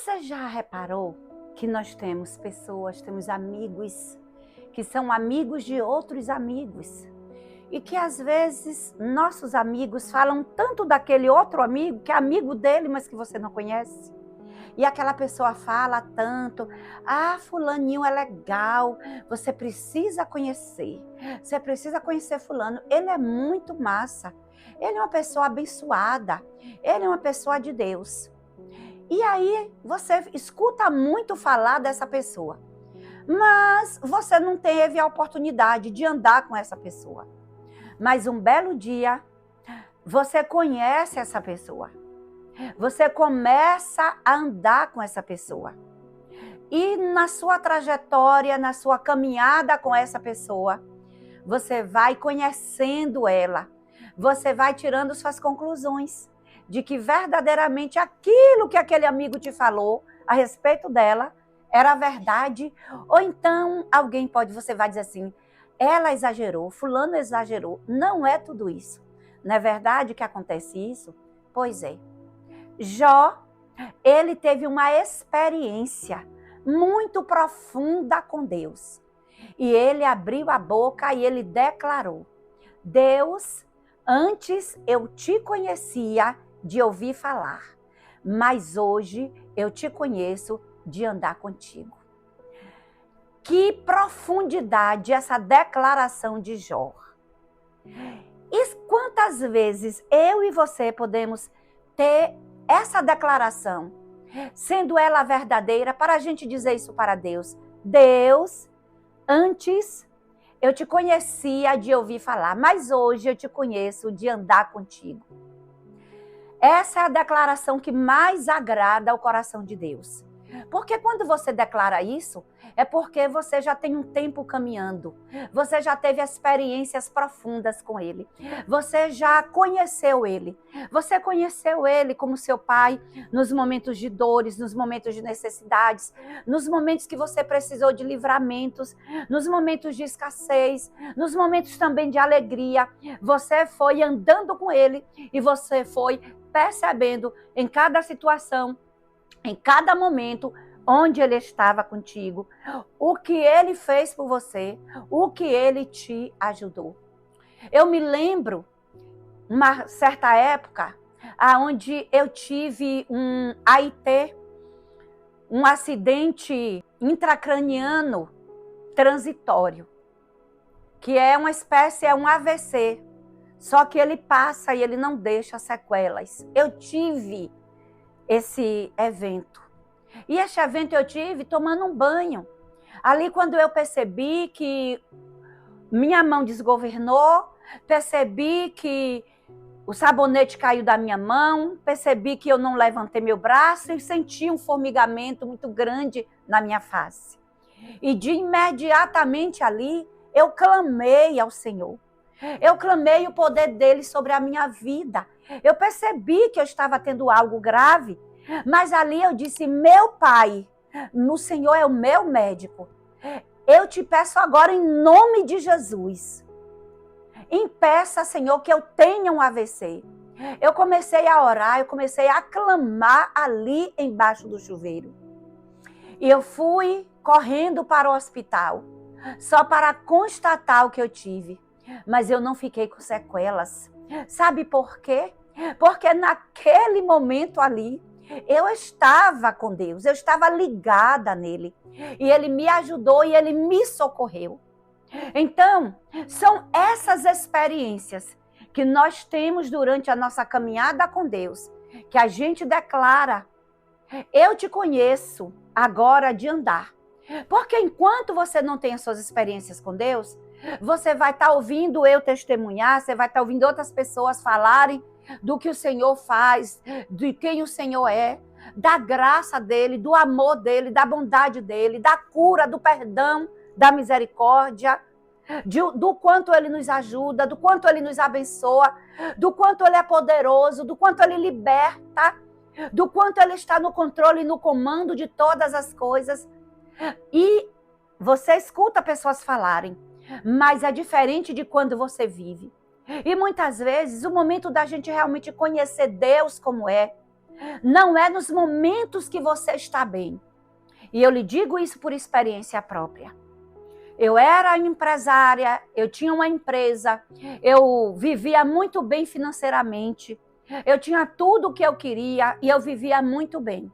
Você já reparou que nós temos pessoas, temos amigos que são amigos de outros amigos e que às vezes nossos amigos falam tanto daquele outro amigo que é amigo dele, mas que você não conhece? E aquela pessoa fala tanto, fulaninho é legal, você precisa conhecer fulano, ele é muito massa, ele é uma pessoa abençoada, ele é uma pessoa de Deus. E aí você escuta muito falar dessa pessoa, mas você não teve a oportunidade de andar com essa pessoa. Mas um belo dia, você conhece essa pessoa. Você começa a andar com essa pessoa. E na sua trajetória, na sua caminhada com essa pessoa, você vai conhecendo ela. Você vai tirando suas conclusões de que verdadeiramente aquilo que aquele amigo te falou a respeito dela era verdade. Ou então você vai dizer assim, ela exagerou, fulano exagerou. Não é tudo isso. Não é verdade que acontece isso? Pois é. Jó, ele teve uma experiência muito profunda com Deus. E ele abriu a boca e ele declarou: Deus, antes eu te conhecia de ouvir falar, mas hoje eu te conheço de andar contigo. Que profundidade essa declaração de Jó. E quantas vezes eu e você podemos ter essa declaração, sendo ela verdadeira, para a gente dizer isso para Deus? Deus, antes eu te conhecia de ouvir falar, mas hoje eu te conheço de andar contigo. Essa é a declaração que mais agrada ao coração de Deus. Porque quando você declara isso, é porque você já tem um tempo caminhando. Você já teve experiências profundas com Ele. Você já conheceu Ele. Você conheceu Ele como seu Pai nos momentos de dores, nos momentos de necessidades, nos momentos que você precisou de livramentos, nos momentos de escassez, nos momentos também de alegria. Você foi andando com Ele e você foi percebendo em cada situação, em cada momento, onde Ele estava contigo, o que Ele fez por você, o que Ele te ajudou. Eu me lembro, uma certa época, onde eu tive um AIT, um acidente intracraniano transitório, que é uma espécie, é um AVC, só que ele passa e ele não deixa sequelas. Eu tive esse evento. E esse evento eu tive tomando um banho. Ali quando eu percebi que minha mão desgovernou, percebi que o sabonete caiu da minha mão, percebi que eu não levantei meu braço e senti um formigamento muito grande na minha face. E de imediatamente ali, eu clamei ao Senhor. Eu clamei o poder dele sobre a minha vida. Eu percebi que eu estava tendo algo grave, mas ali eu disse, meu Pai, o Senhor é o meu médico. Eu te peço agora em nome de Jesus. Impeça, Senhor, que eu tenha um AVC. Eu comecei a orar, eu comecei a clamar ali embaixo do chuveiro. E eu fui correndo para o hospital, só para constatar o que eu tive. Mas eu não fiquei com sequelas. Sabe por quê? Porque naquele momento ali, eu estava com Deus, eu estava ligada nele. E ele me ajudou e ele me socorreu. Então, são essas experiências que nós temos durante a nossa caminhada com Deus, que a gente declara, eu te conheço agora de andar. Porque enquanto você não tem as suas experiências com Deus, você vai estar ouvindo eu testemunhar, você vai estar ouvindo outras pessoas falarem do que o Senhor faz, de quem o Senhor é, da graça dele, do amor dele, da bondade dele, da cura, do perdão, da misericórdia, do quanto ele nos ajuda, do quanto ele nos abençoa, do quanto ele é poderoso, do quanto ele liberta, do quanto ele está no controle e no comando de todas as coisas. E você escuta pessoas falarem, mas é diferente de quando você vive. E muitas vezes o momento da gente realmente conhecer Deus como é, não é nos momentos que você está bem. E eu lhe digo isso por experiência própria. Eu era empresária, eu tinha uma empresa, eu vivia muito bem financeiramente, eu tinha tudo o que eu queria e eu vivia muito bem.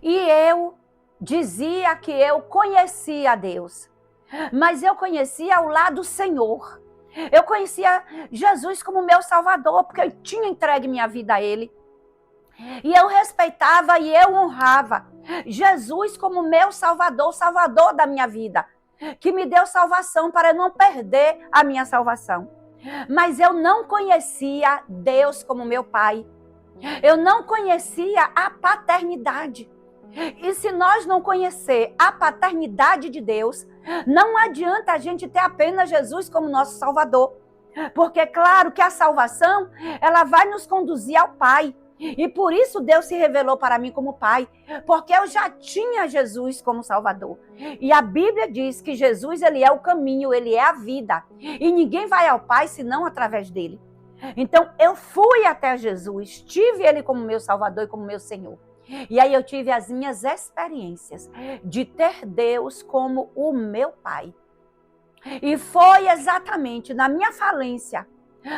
E eu dizia que eu conhecia Deus, mas eu conhecia o lado do Senhor. Eu conhecia Jesus como meu Salvador, porque eu tinha entregue minha vida a Ele. E eu respeitava e eu honrava Jesus como meu Salvador, Salvador da minha vida, que me deu salvação para eu não perder a minha salvação. Mas eu não conhecia Deus como meu Pai. Eu não conhecia a paternidade. E se nós não conhecer a paternidade de Deus, não adianta a gente ter apenas Jesus como nosso Salvador. Porque é claro que a salvação, ela vai nos conduzir ao Pai. E por isso Deus se revelou para mim como Pai, porque eu já tinha Jesus como Salvador. E a Bíblia diz que Jesus, ele é o caminho, ele é a vida. E ninguém vai ao Pai senão através dele. Então eu fui até Jesus, tive ele como meu Salvador e como meu Senhor. E aí eu tive as minhas experiências de ter Deus como o meu Pai. E foi exatamente na minha falência,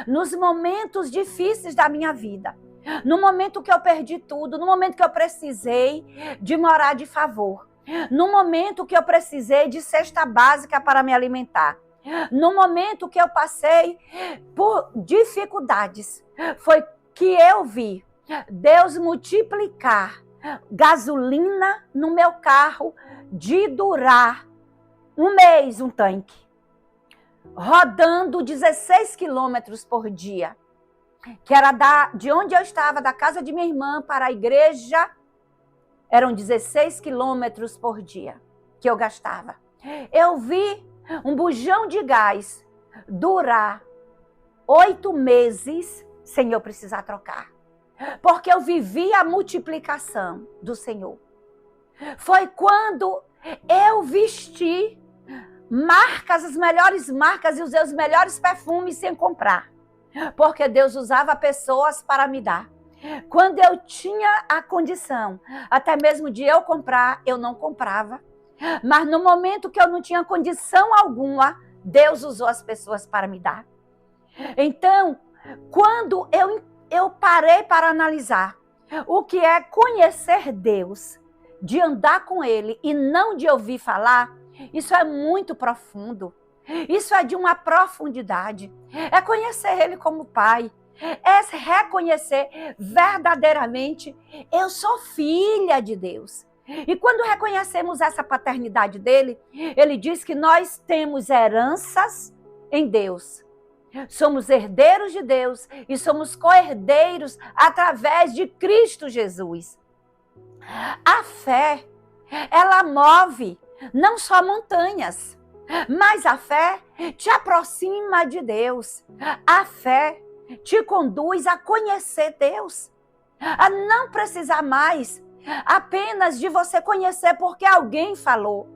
nos momentos difíceis da minha vida, no momento que eu perdi tudo, no momento que eu precisei de morar de favor, no momento que eu precisei de cesta básica para me alimentar, no momento que eu passei por dificuldades, foi que eu vi Deus multiplicar gasolina no meu carro de durar um mês, um tanque, rodando 16 quilômetros por dia, que era de onde eu estava, da casa de minha irmã para a igreja, eram 16 quilômetros por dia que eu gastava. Eu vi um bujão de gás durar 8 meses sem eu precisar trocar, porque eu vivi a multiplicação do Senhor. Foi quando eu vesti marcas, as melhores marcas e os meus melhores perfumes sem comprar, porque Deus usava pessoas para me dar. Quando eu tinha a condição, até mesmo de eu comprar, eu não comprava. Mas no momento que eu não tinha condição alguma, Deus usou as pessoas para me dar. Então, quando eu parei para analisar o que é conhecer Deus, de andar com Ele e não de ouvir falar, isso é muito profundo. Isso é de uma profundidade. É conhecer Ele como Pai. É reconhecer verdadeiramente, eu sou filha de Deus. E quando reconhecemos essa paternidade dele, ele diz que nós temos heranças em Deus. Somos herdeiros de Deus e somos co-herdeiros através de Cristo Jesus. A fé, ela move não só montanhas, mas a fé te aproxima de Deus. A fé te conduz a conhecer Deus, a não precisar mais apenas de você conhecer porque alguém falou,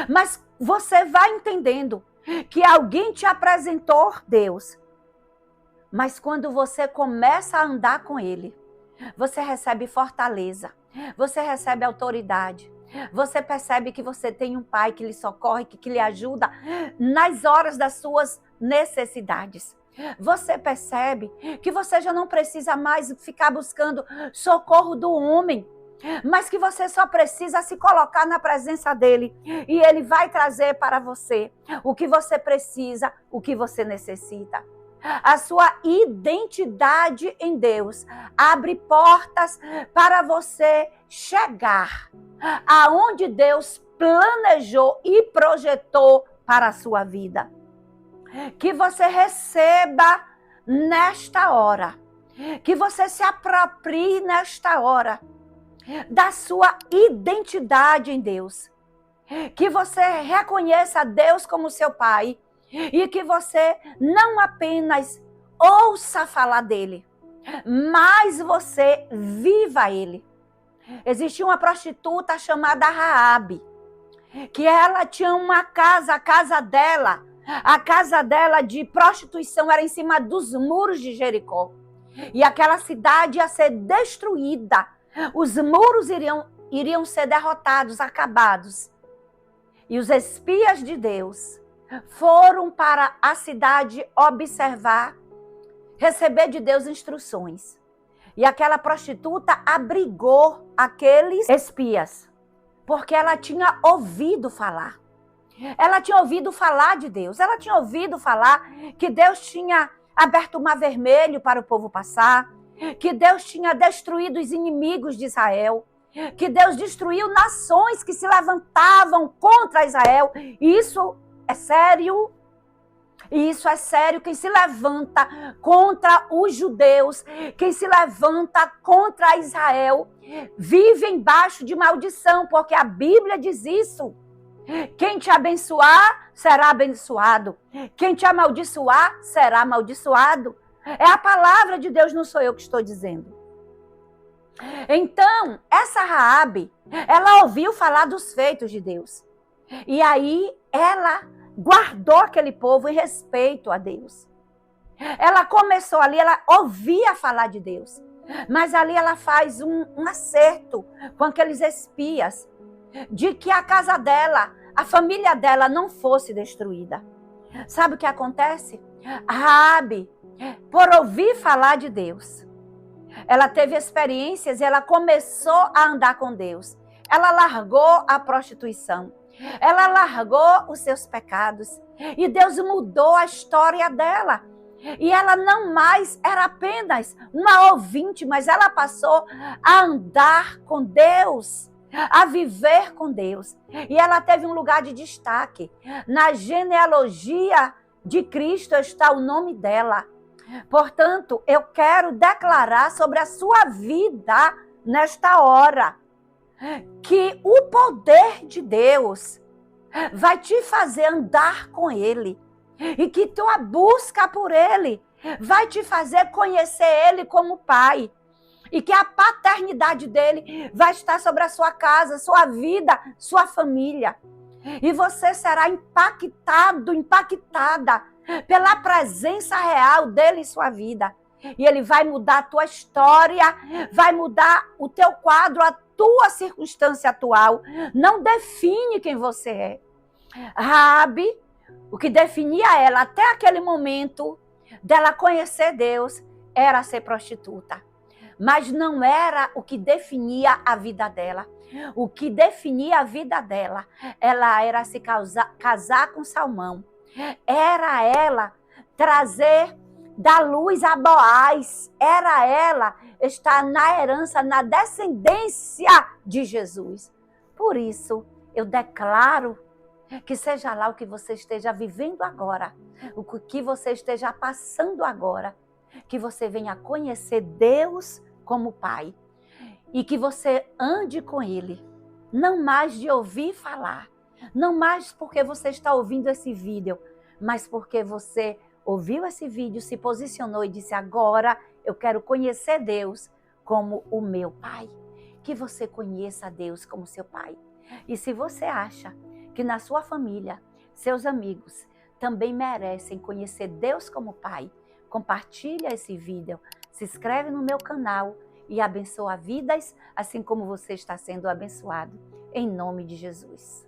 mas você vai entendendo que alguém te apresentou Deus. Mas quando você começa a andar com Ele, você recebe fortaleza, você recebe autoridade, você percebe que você tem um Pai que lhe socorre, que lhe ajuda nas horas das suas necessidades. Você percebe que você já não precisa mais ficar buscando socorro do homem, mas que você só precisa se colocar na presença dele e ele vai trazer para você o que você precisa, o que você necessita. A sua identidade em Deus abre portas para você chegar aonde Deus planejou e projetou para a sua vida. Que você receba nesta hora, que você se aproprie nesta hora da sua identidade em Deus, que você reconheça Deus como seu Pai e que você não apenas ouça falar dele, mas você viva ele. Existia uma prostituta chamada Raabe, que ela tinha uma casa, a casa dela de prostituição era em cima dos muros de Jericó. E aquela cidade ia ser destruída. Os muros iriam ser derrotados, acabados. E os espias de Deus foram para a cidade observar, receber de Deus instruções. E aquela prostituta abrigou aqueles espias, porque ela tinha ouvido falar. Ela tinha ouvido falar de Deus. Ela tinha ouvido falar que Deus tinha aberto o mar vermelho para o povo passar, que Deus tinha destruído os inimigos de Israel, que Deus destruiu nações que se levantavam contra Israel. E isso é sério. E isso é sério. Quem se levanta contra os judeus, quem se levanta contra Israel, vive embaixo de maldição, porque a Bíblia diz isso. Quem te abençoar, será abençoado. Quem te amaldiçoar, será amaldiçoado. É a palavra de Deus, não sou eu que estou dizendo. Então, essa Raabe, ela ouviu falar dos feitos de Deus. E aí, ela guardou aquele povo em respeito a Deus. Ela começou ali, ela ouvia falar de Deus. Mas ali ela faz um acerto com aqueles espias, de que a casa dela, a família dela não fosse destruída. Sabe o que acontece? Raabe, por ouvir falar de Deus, ela teve experiências e ela começou a andar com Deus. Ela largou a prostituição. Ela largou os seus pecados. E Deus mudou a história dela. E ela não mais era apenas uma ouvinte, mas ela passou a andar com Deus, a viver com Deus. E ela teve um lugar de destaque. Na genealogia de Cristo está o nome dela. Portanto, eu quero declarar sobre a sua vida nesta hora que o poder de Deus vai te fazer andar com Ele e que tua busca por Ele vai te fazer conhecer Ele como Pai e que a paternidade dele vai estar sobre a sua casa, sua vida, sua família. E você será impactado, impactada pela presença real dele em sua vida. E ele vai mudar a tua história, vai mudar o teu quadro, a tua circunstância atual. Não define quem você é. Raabe, o que definia ela até aquele momento dela conhecer Deus era ser prostituta. Mas não era o que definia a vida dela. O que definia a vida dela, ela era se casar com Salmão. Era ela trazer da luz a Boaz. Era ela estar na herança, na descendência de Jesus. Por isso, eu declaro que seja lá o que você esteja vivendo agora, o que você esteja passando agora, que você venha conhecer Deus como Pai e que você ande com Ele, não mais de ouvir falar, não mais porque você está ouvindo esse vídeo, mas porque você ouviu esse vídeo, se posicionou e disse: agora eu quero conhecer Deus como o meu Pai. Que você conheça Deus como seu Pai. E se você acha que na sua família, seus amigos também merecem conhecer Deus como Pai, compartilha esse vídeo, se inscreve no meu canal e abençoa vidas, assim como você está sendo abençoado. Em nome de Jesus.